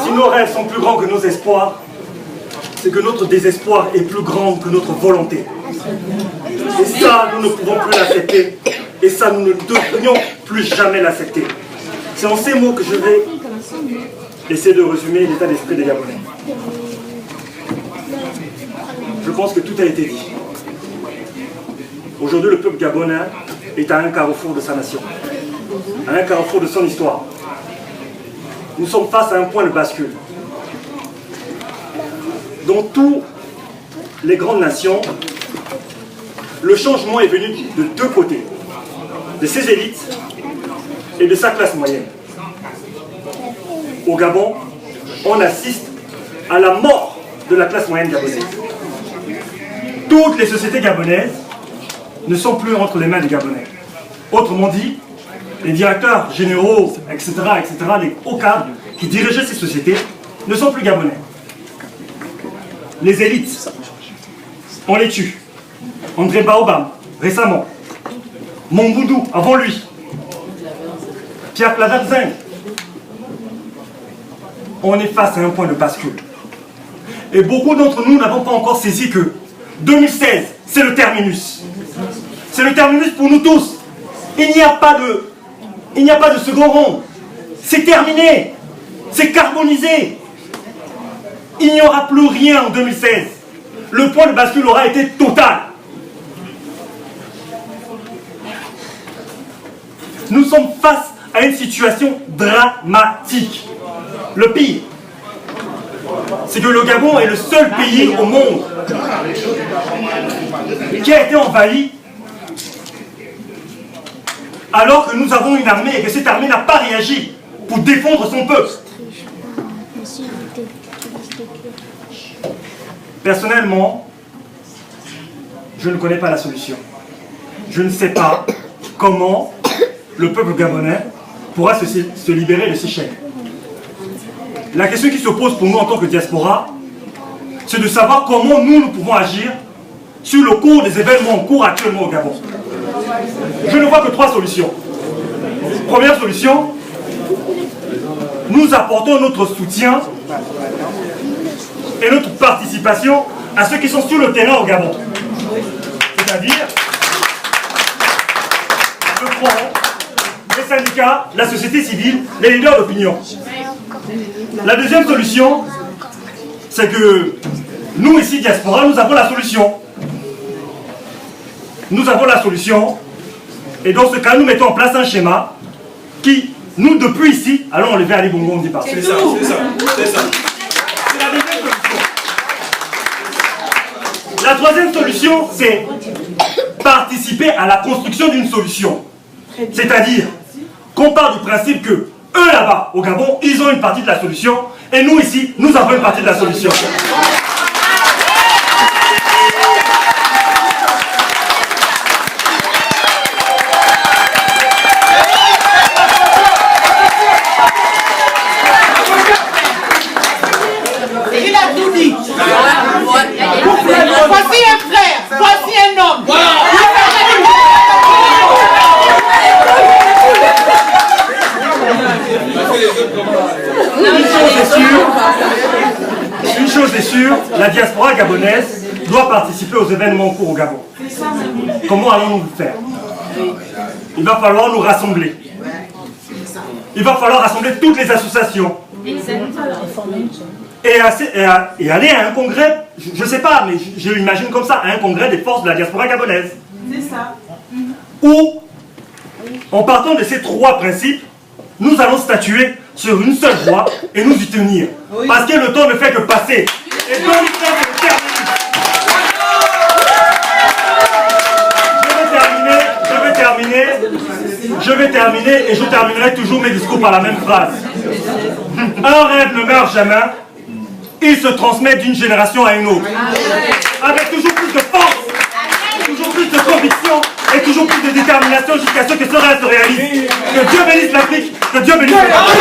Si nos rêves sont plus grands que nos espoirs, c'est que notre désespoir est plus grand que notre volonté. Et ça, nous ne pouvons plus l'accepter. Et ça, nous ne devrions plus jamais l'accepter. C'est en ces mots que je vais essayer de résumer l'état d'esprit des Gabonais. Je pense que tout a été dit. Aujourd'hui, le peuple gabonais est à un carrefour de sa nation, à un carrefour de son histoire. Nous sommes face à un point de bascule. Dans toutes les grandes nations, le changement est venu de deux côtés, de ses élites et de sa classe moyenne. Au Gabon, on assiste à la mort de la classe moyenne gabonaise. Toutes les sociétés gabonaises ne sont plus entre les mains des Gabonais. Autrement dit, les directeurs généraux, etc., les hauts cadres qui dirigeaient ces sociétés ne sont plus Gabonais. Les élites, on les tue. André Baobam, récemment. Mongoudou, avant lui. Pierre Claver-Zeng. On est face à un point de bascule. Et beaucoup d'entre nous n'avons pas encore saisi que 2016, c'est le terminus. C'est le terminus pour nous tous. Il n'y a pas de second rond. C'est terminé. C'est carbonisé. Il n'y aura plus rien en 2016. Le point de bascule aura été total. Nous sommes face à une situation dramatique. Le pire, c'est que le Gabon est le seul pays au monde qui a été envahi alors que nous avons une armée et que cette armée n'a pas réagi pour défendre son peuple. Personnellement, je ne connais pas la solution. Je ne sais pas comment le peuple gabonais pourra se libérer de ces chaînes. La question qui se pose pour nous en tant que diaspora, c'est de savoir comment nous pouvons agir sur le cours des événements en cours actuellement au Gabon. Je ne vois que trois solutions. Première solution, nous apportons notre soutien et notre participation à ceux qui sont sur le terrain au Gabon. C'est-à-dire le front, les syndicats, la société civile, les leaders d'opinion. La deuxième solution, c'est que nous ici, diaspora, nous avons la solution. Nous avons la solution. Et dans ce cas, nous mettons en place un schéma qui, nous, depuis ici, allons enlever Ali Bongo, on ne dit pas. C'est ça, c'est ça, c'est ça. C'est la deuxième solution. La troisième solution, c'est participer à la construction d'une solution. C'est-à-dire qu'on part du principe que eux là-bas, au Gabon, ils ont une partie de la solution, et nous ici, nous avons une partie de la solution. Il a tout dit. Voici un frère, voici un homme. Une chose est sûre, la diaspora gabonaise doit participer aux événements en cours au Gabon. Comment allons-nous le faire? Il va falloir nous rassembler. Il va falloir rassembler toutes les associations. Et aller à un congrès, je ne sais pas, mais je l'imagine comme ça, à un congrès des forces de la diaspora gabonaise. C'est ça. Où, en partant de ces trois principes, nous allons statuer sur une seule voie et nous y tenir. Oui. Parce que le temps ne fait que passer. Et donc, c'est le terminus. Je vais terminer et je terminerai toujours mes discours par la même phrase. Un rêve ne meurt jamais. Il se transmet d'une génération à une autre. Avec toujours plus de force, toujours plus de conviction et toujours plus de détermination jusqu'à ce que ce rêve se réalise. Que Dieu bénisse l'Afrique, que Dieu bénisse l'Afrique.